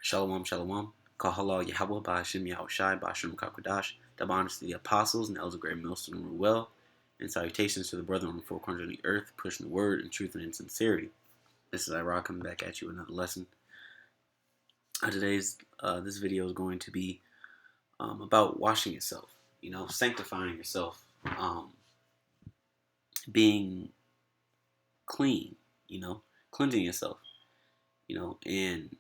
Shalom, shalom. Kahala Yahweh Ba'ashim Yahushai Ba'ashim Kakodash. Double honors to the apostles and the elders of great millstone who well. And salutations to the brethren on the four corners of the earth, pushing the word in truth and in sincerity. This is Iraq coming back at you with another lesson. This video is going to be about washing yourself, sanctifying yourself, being clean, cleansing yourself, and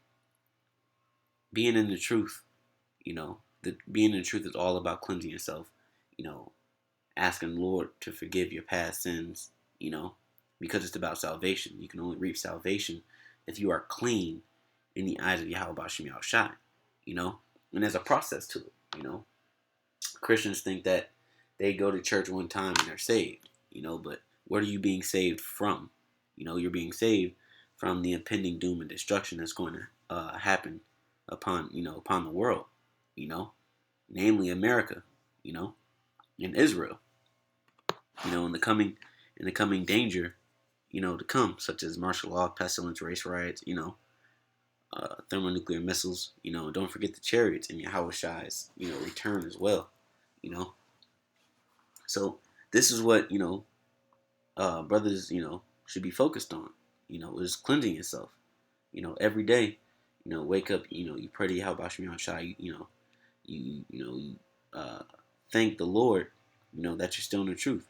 being in the truth. Being in the truth is all about cleansing yourself, asking the Lord to forgive your past sins, because it's about salvation. You can only reap salvation if you are clean in the eyes of Yahweh Ba'ashim Yahushai, and there's a process to it, Christians think that they go to church one time and they're saved, but what are you being saved from? You're being saved from the impending doom and destruction that's going to happen upon the world, namely America, in Israel, in the coming danger, to come, such as martial law, pestilence, race riots, thermonuclear missiles, don't forget the chariots and Yahushai's, return as well, So this is what, brothers, should be focused on, is cleansing yourself, every day, wake up, you pray to Yahweh Shai, you thank the Lord, that you're still in the truth,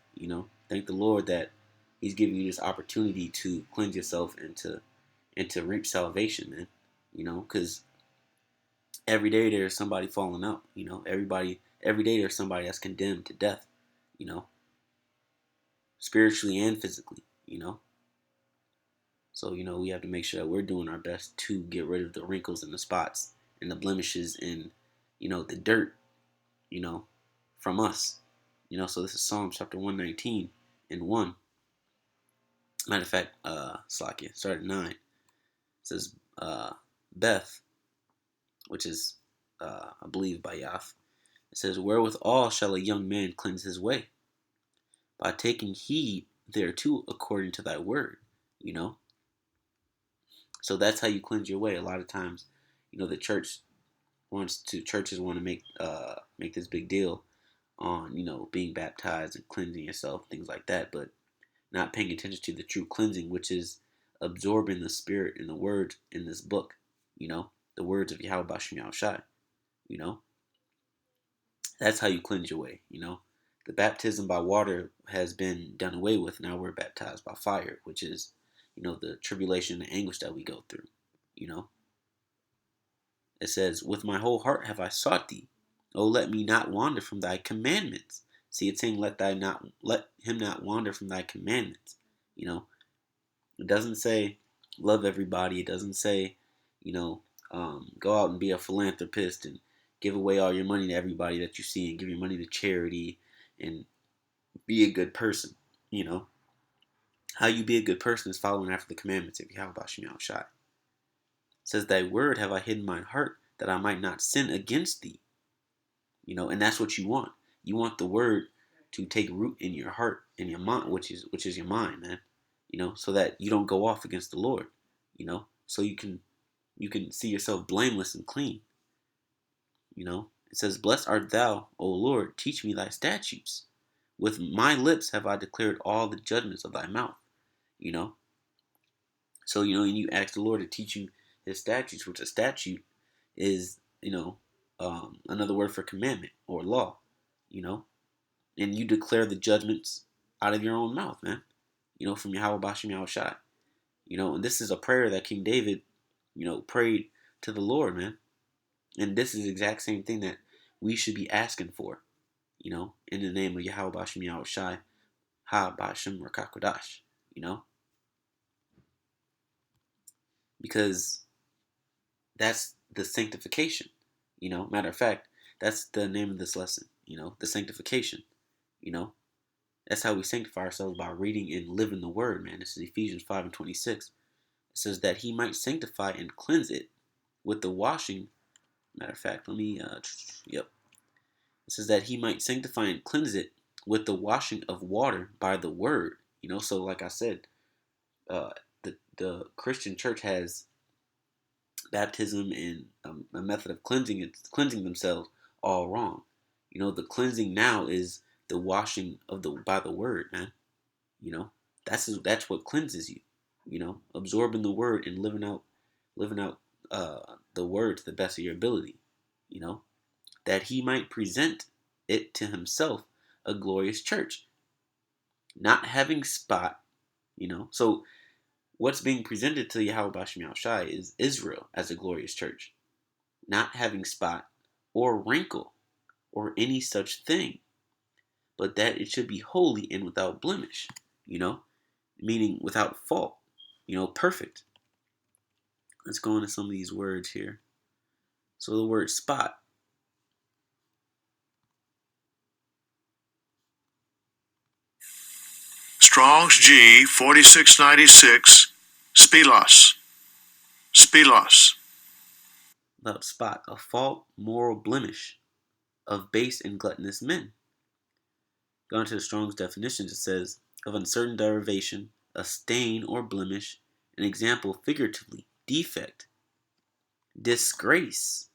thank the Lord that He's giving you this opportunity to cleanse yourself and to reap salvation, man, because every day there's somebody falling out, every day there's somebody that's condemned to death, spiritually and physically, So, we have to make sure that we're doing our best to get rid of the wrinkles and the spots and the blemishes and, the dirt, from us. So this is Psalm chapter 119 and 1. Matter of fact, Slakia, start at 9. It says, Beth, which is, I believe, by Yah. It says, wherewithal shall a young man cleanse his way? By taking heed thereto according to thy word, So that's how you cleanse your way. A lot of times, the churches want to make this big deal on, being baptized and cleansing yourself, things like that, but not paying attention to the true cleansing, which is absorbing the spirit and the words in this book, the words of Yahweh Ba'ashim Yahushai, That's how you cleanse your way, The baptism by water has been done away with. Now we're baptized by fire, which is, the tribulation and anguish that we go through, It says, with my whole heart have I sought thee. Oh, let me not wander from thy commandments. See, it's saying let him not wander from thy commandments. It doesn't say love everybody. It doesn't say, go out and be a philanthropist and give away all your money to everybody that you see and give your money to charity and be a good person. How you be a good person is following after the commandments of Yahweh Ba'ashim Yahushai. It says, thy word have I hid in mine heart that I might not sin against thee. And that's what you want. You want the word to take root in your heart, in your mind, which is your mind, man. So that you don't go off against the Lord. So you can see yourself blameless and clean. It says, blessed art thou, O Lord, teach me thy statutes. With my lips have I declared all the judgments of thy mouth. So, and you ask the Lord to teach you his statutes, which a statute is, another word for commandment or law, and you declare the judgments out of your own mouth, man, from Yahweh Ba'ashim Yahushai, and this is a prayer that King David, prayed to the Lord, man, and this is the exact same thing that we should be asking for, in the name of Yahweh Ba'ashim Yahushai, Ha Ba'ashim Rakakodash, because that's the sanctification, matter of fact, that's the name of this lesson, the sanctification, that's how we sanctify ourselves, by reading and living the word, man. This is Ephesians 5:26. It says that he might sanctify and cleanse it with the washing, matter of fact, It says that he might sanctify and cleanse it with the washing of water by the word, so like I said, the Christian church has baptism and a method of cleansing themselves, all wrong. The cleansing now is the washing of the by the word, man. You know, that's what cleanses you. Absorbing the word and living out the word to the best of your ability. You know, that he might present it to himself a glorious church, not having spot. So what's being presented to Yahweh Bashim Shai is Israel as a glorious church, not having spot or wrinkle or any such thing, but that it should be holy and without blemish, meaning without fault, perfect. Let's go into some of these words here. So the word spot. Strong's G 4696, Spilos. Spilos. Without spot, a fault, moral blemish of base and gluttonous men. Going to the Strong's definitions, it says, of uncertain derivation, a stain or blemish, an example figuratively, defect, disgrace.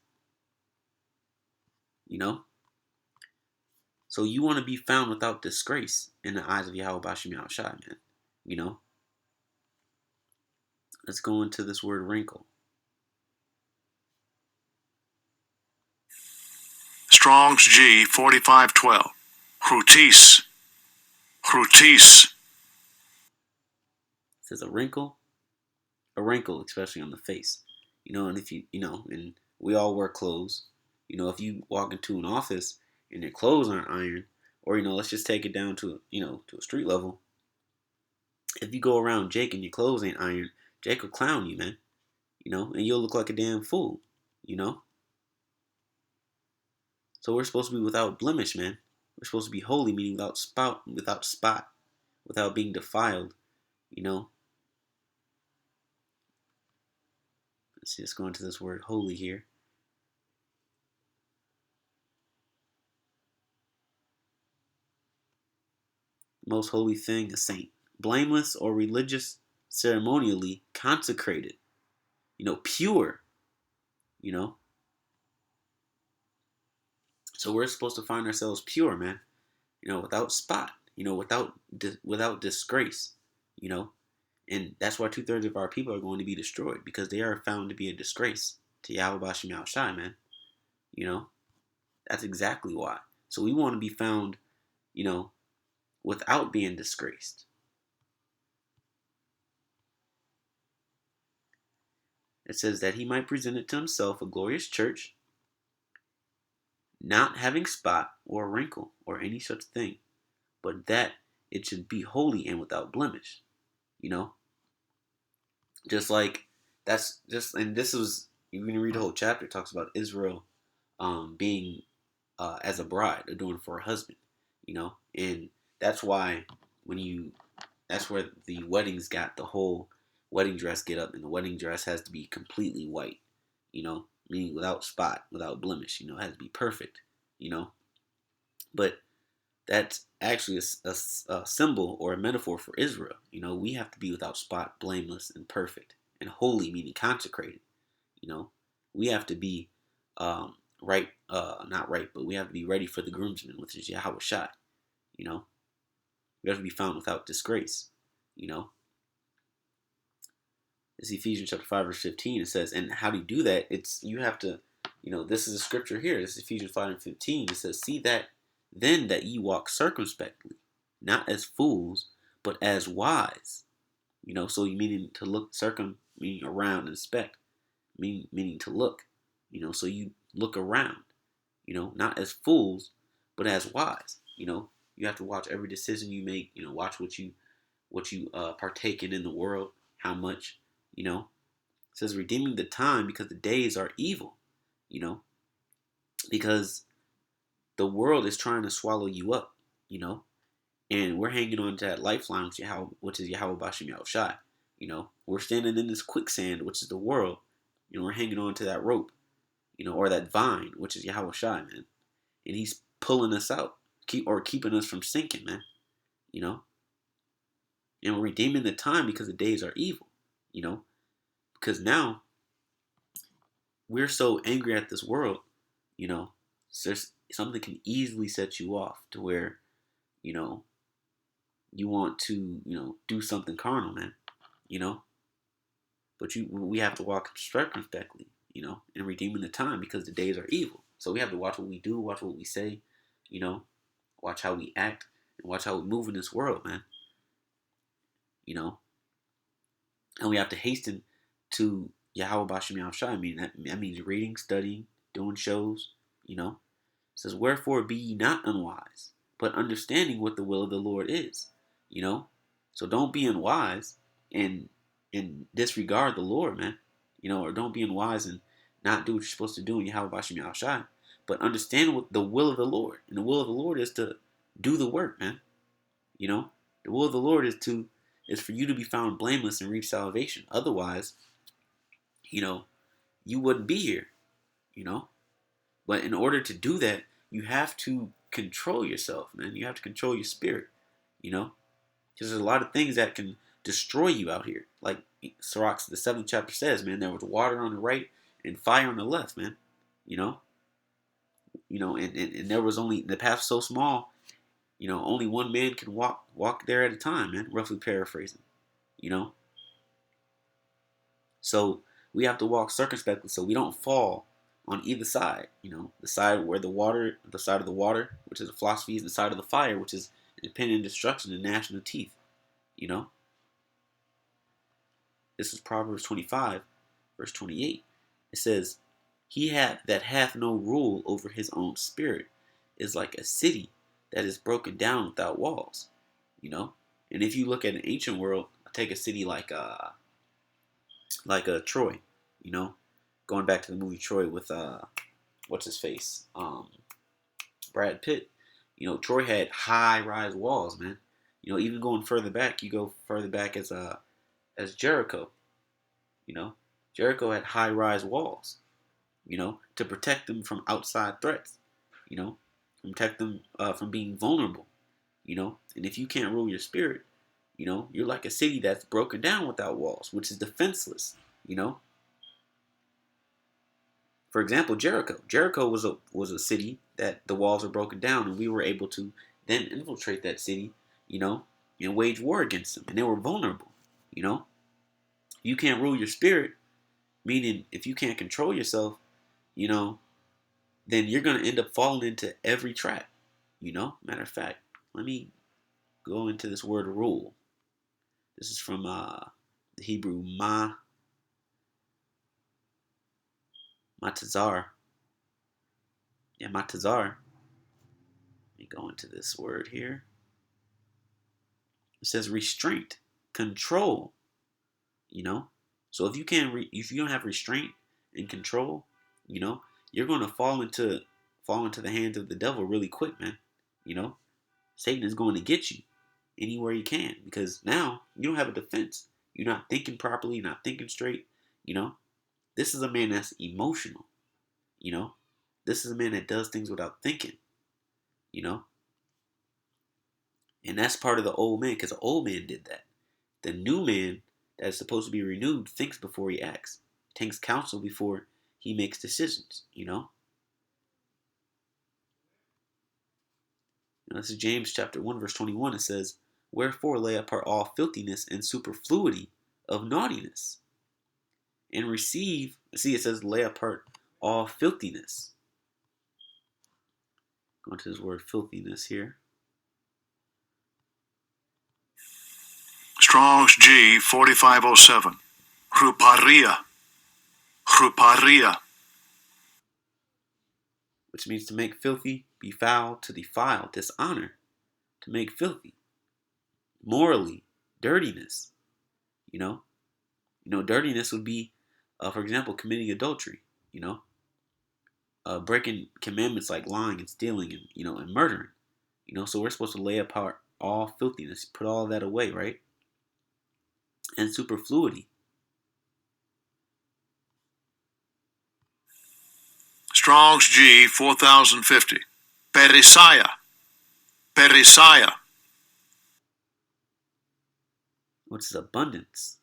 So you want to be found without disgrace in the eyes of Yahweh Bashim Shai, man. Let's go into this word wrinkle. Strong's G 4512, Hrutis. Hrutis. It says a wrinkle, especially on the face. And if and we all wear clothes. If you walk into an office and your clothes aren't ironed, or let's just take it down to to a street level. If you go around Jake and your clothes ain't ironed, Jake will clown you, man. And you'll look like a damn fool. So we're supposed to be without blemish, man. We're supposed to be holy, meaning without spot, without being defiled. Let's see, let's go into this word holy here. Most holy thing, a saint. Blameless or religious, ceremonially consecrated. Pure. So we're supposed to find ourselves pure, man. Without spot. Without disgrace. And that's why 2/3 of our people are going to be destroyed, because they are found to be a disgrace to Yahweh Bashim Yahweh Shai, man. That's exactly why. So we want to be found, without being disgraced. It says that he might present it to himself a glorious church, not having spot or wrinkle or any such thing, but that it should be holy and without blemish. Just like and this was, you can read the whole chapter. It talks about Israel being as a bride, adorned for a husband, and that's why that's where the weddings got the whole wedding dress get up, and the wedding dress has to be completely white, meaning without spot, without blemish, it has to be perfect, but that's actually a symbol or a metaphor for Israel. We have to be without spot, blameless, and perfect, and holy, meaning consecrated. We have to be right, not right, but we have to be ready for the groomsmen, which is Yahweh Shai. We have to be found without disgrace. It's Ephesians chapter 5 verse 15. It says, and how do you do that? You have to, this is a scripture here. This is Ephesians 5 and 15. It says, see that then that ye walk circumspectly, not as fools, but as wise. So you meaning to look, meaning around, and inspect, meaning to look. So you look around, not as fools, but as wise. You have to watch every decision you make. Watch what you partake in the world, how much. It says redeeming the time because the days are evil. Because the world is trying to swallow you up, and we're hanging on to that lifeline, which is Yahweh Bashim Yahweh Shai. We're standing in this quicksand, which is the world, we're hanging on to that rope, or that vine, which is Yahweh Shai, man, and he's pulling us out, keeping us from sinking, man, and we're redeeming the time because the days are evil, because now we're so angry at this world, you know, there's something can easily set you off to where, you know, you want to, do something carnal, man, you know. But we have to walk circumspectly, and redeeming the time because the days are evil. So we have to watch what we do, watch what we say, you know, watch how we act, and watch how we move in this world, man. You know, and we have to hasten to Yahweh Bashim Yahushua. I mean, that means reading, studying, doing shows, you know. It says, wherefore be ye not unwise, but understanding what the will of the Lord is, you know. So don't be unwise and disregard the Lord, man, or don't be unwise and not do what you're supposed to do in Yahweh Bashim Yahushua, but understand what the will of the Lord. And the will of the Lord is to do the work, man. You know, the will of the Lord is for you to be found blameless and reach salvation. Otherwise, you wouldn't be here, you know. But in order to do that, you have to control yourself, man. You have to control your spirit, you know, because there's a lot of things that can destroy you out here. Like Sirach, the 7th chapter says, man, there was water on the right and fire on the left, man. You know, and there was only the path so small, only one man can walk there at a time, man. Roughly paraphrasing, you know. So we have to walk circumspectly so we don't fall on either side. The side where the side of the water, which is the philosophy, is the side of the fire, which is independent destruction and gnashing of teeth. You know, this is Proverbs 25, verse 28. It says, "He that hath no rule over his own spirit is like a city that is broken down without walls." You know, and if you look at an ancient world, take a city like Troy, going back to the movie Troy with what's his face, Brad Pitt. Troy had high rise walls, man. Even going further back, you go further back as Jericho. Jericho had high rise walls. To protect them from outside threats. Protect them from being vulnerable. And if you can't rule your spirit, you're like a city that's broken down without walls, which is defenseless. For example, Jericho. Jericho was a city that the walls were broken down, and we were able to then infiltrate that city, and wage war against them, and they were vulnerable. You can't rule your spirit, meaning if you can't control yourself, then you're gonna end up falling into every trap. Matter of fact, let me go into this word rule. This is from the Hebrew matazar. Yeah, matazar. Let me go into this word here. It says restraint, control. So if you if you don't have restraint and control, you're going to fall into the hands of the devil really quick, man. Satan is going to get you anywhere he can because now you don't have a defense. You're not thinking properly. You're not thinking straight. This is a man that's emotional. This is a man that does things without thinking. You know, and that's part of the old man because the old man did that. The new man that is supposed to be renewed thinks before he acts, takes counsel before he makes decisions. This is James chapter 1, verse 21. It says, "Wherefore lay apart all filthiness and superfluity of naughtiness, and receive." See, it says, "Lay apart all filthiness." Go to this word filthiness here. Strong's G 4507. Ruparia. Ruparia. Which means to make filthy, befoul, to defile, dishonor, to make filthy. Morally, dirtiness. Dirtiness would be, for example, committing adultery. Breaking commandments like lying and stealing and murdering. So we're supposed to lay apart all filthiness, put all that away, right? And superfluity. Strong's G 4050. Perisaya. Perisaya. Which is abundance.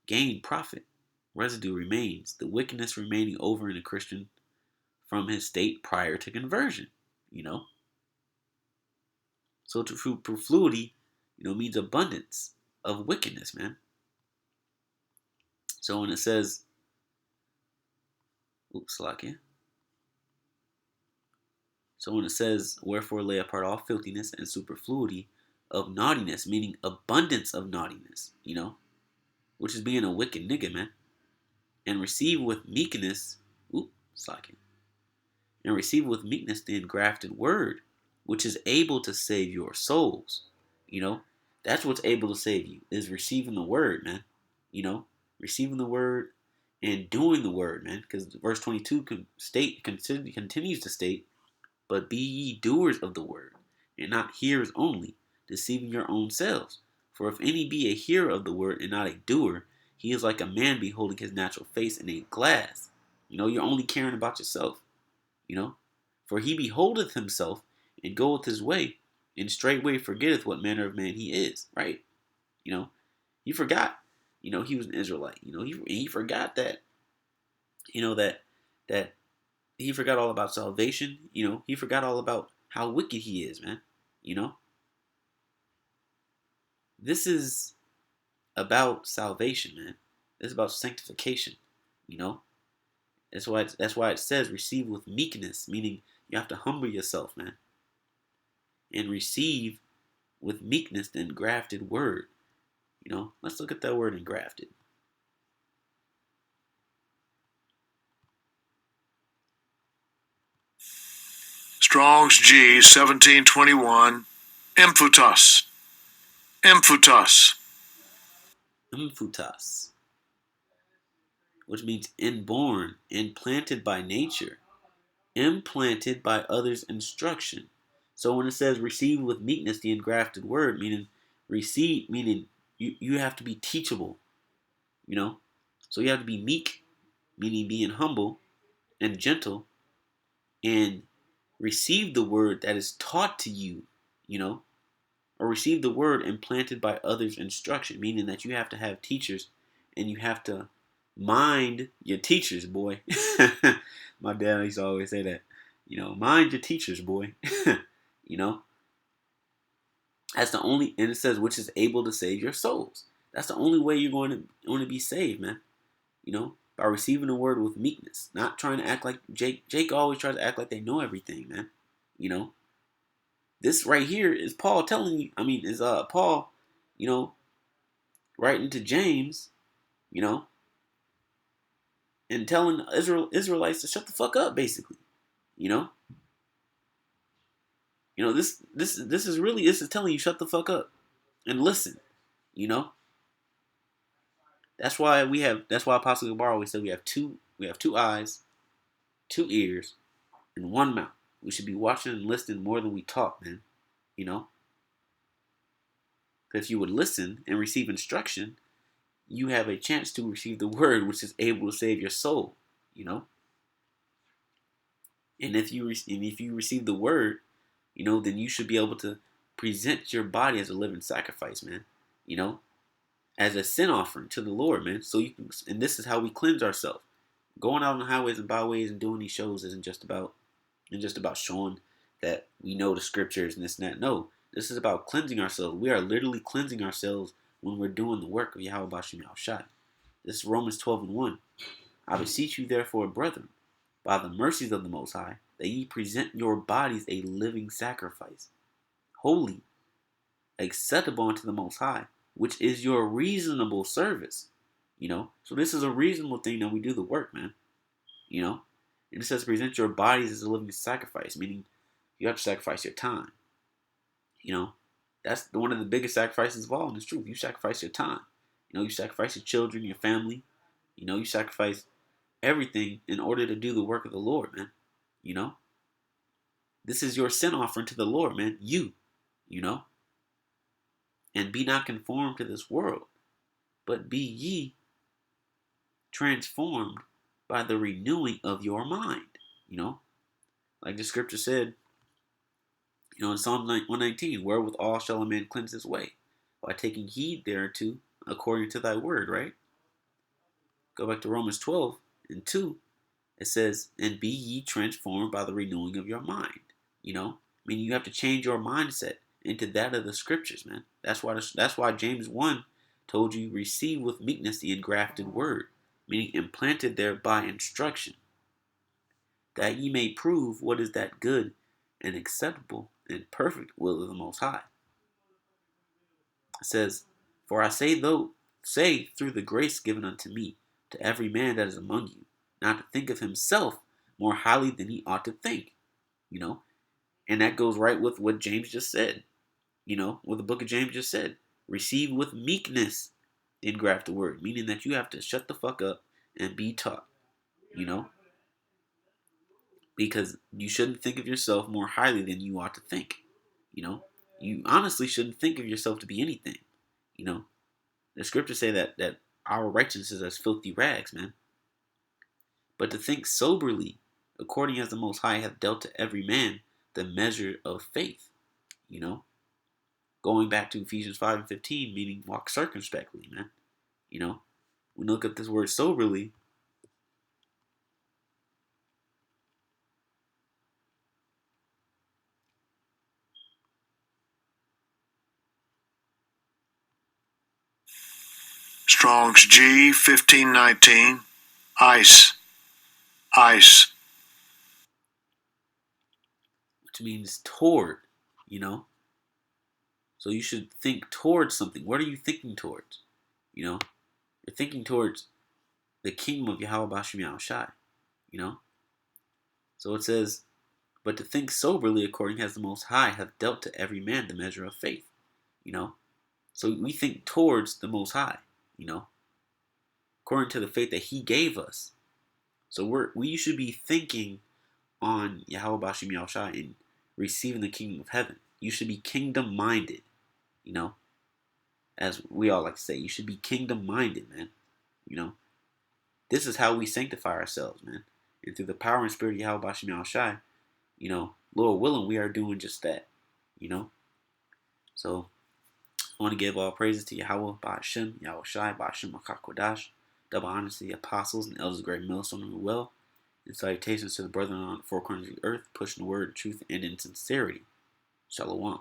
Gain, profit. residue remains, the wickedness remaining over in a Christian from his state prior to conversion, you know. So superfluity, means abundance of wickedness, man. So when it says, oops, lock in. So when it says, wherefore lay apart all filthiness and superfluity of naughtiness, meaning abundance of naughtiness, which is being a wicked nigga, man. And receive with meekness, slacking. And receive with meekness the engrafted word, which is able to save your souls. That's what's able to save you, is receiving the word, man. Receiving the word and doing the word, man. Because verse 22 continues to state, but be ye doers of the word, and not hearers only, deceiving your own selves. For if any be a hearer of the word and not a doer, he is like a man beholding his natural face in a glass. You're only caring about yourself. For he beholdeth himself and goeth his way, and straightway forgetteth what manner of man he is. Right? He forgot. He was an Israelite. He forgot that. That he forgot all about salvation. He forgot all about how wicked he is, man. This is about salvation, man. It's about sanctification. You know, that's why it says receive with meekness, meaning you have to humble yourself, man, and receive with meekness the engrafted word. Let's look at that word engrafted. Strong's G 1721. Emphutos. Emphutos. Emphutos, which means inborn, implanted by nature, implanted by others' instruction. So when it says receive with meekness the engrafted word, meaning receive, meaning you have to be teachable, So you have to be meek, meaning being humble and gentle, and receive the word that is taught to you, or receive the word implanted by others' instruction, meaning that you have to have teachers and you have to mind your teachers, boy. My dad used to always say that. Mind your teachers, boy. you know, that's the only, and it says, which is able to save your souls. That's the only way you're going to be saved, man. By receiving the word with meekness, not trying to act like Jake. Jake always tries to act like they know everything, man. This right here is Paul telling you. Is Paul, writing to James, you know, and telling Israelites to shut the fuck up, basically. You know, this is telling you shut the fuck up and listen. You know, that's why Apostle Gabar always said we have two eyes, 2 ears, and 1 mouth. We should be watching and listening more than we talk, man. You know, if you would listen and receive instruction, you have a chance to receive the word, which is able to save your soul. You know, and if you receive the word, then you should be able to present your body as a living sacrifice, man. You know, as a sin offering to the Lord, man. So you can, and this is how we cleanse ourselves. Going out on the highways and byways and doing these shows isn't just about showing that we know the scriptures and this and that. No, this is about cleansing ourselves. We are literally cleansing ourselves when we're doing the work of Yahweh Bashim Yahushai. This is Romans 12:1. I beseech you, therefore, brethren, by the mercies of the Most High, that ye present your bodies a living sacrifice, holy, acceptable unto the Most High, which is your reasonable service. So this is a reasonable thing that we do the work, man. And it says present your bodies as a living sacrifice, meaning you have to sacrifice your time. That's one of the biggest sacrifices of all in this truth. You sacrifice your time. You sacrifice your children, your family. You sacrifice everything in order to do the work of the Lord, man. This is your sin offering to the Lord, man. You know. And be not conformed to this world, but be ye transformed by the renewing of your mind. Like the scripture said, in Psalm 119, wherewithal shall a man cleanse his way? By taking heed thereto according to thy word, right? Go back to Romans 12:2. It says, and be ye transformed by the renewing of your mind. Meaning you have to change your mindset into that of the scriptures, man. That's why James 1 told you receive with meekness the engrafted word, meaning implanted there by instruction, that ye may prove what is that good and acceptable and perfect will of the Most High. It says, for I say through the grace given unto me, to every man that is among you, not to think of himself more highly than he ought to think. And that goes right with what James just said. What the book of James just said. Receive with meekness the engrafted word, meaning that you have to shut the fuck up and be taught. Because you shouldn't think of yourself more highly than you ought to think. You honestly shouldn't think of yourself to be anything. The scriptures say that our righteousness is as filthy rags, man. But to think soberly, according as the Most High hath dealt to every man the measure of faith. Going back to Ephesians 5:15, meaning walk circumspectly, man. When we look at this word soberly, Strong's G 1519. Ice. which means toward, So you should think towards something. What are you thinking towards? You're thinking towards the kingdom of Yahweh Bashim Yahushai. So it says, but to think soberly according as the Most High hath dealt to every man the measure of faith. So we think towards the Most High, according to the faith that He gave us. So we should be thinking on Yahweh Bashim Yahushai and receiving the kingdom of heaven. You should be kingdom minded, as we all like to say. You should be kingdom minded, man. This is how we sanctify ourselves, man. And through the power and spirit of Yahweh Bashim Yahushai, Lord willing, we are doing just that, So I want to give all praises to Yahweh, Ba'ashem, Yahushai, Ba'ashem, Makakodash, double honors to the apostles and elders of great millstone who well, and salutations to the brethren on the four corners of the earth, pushing the word, truth, and in sincerity. Shalom.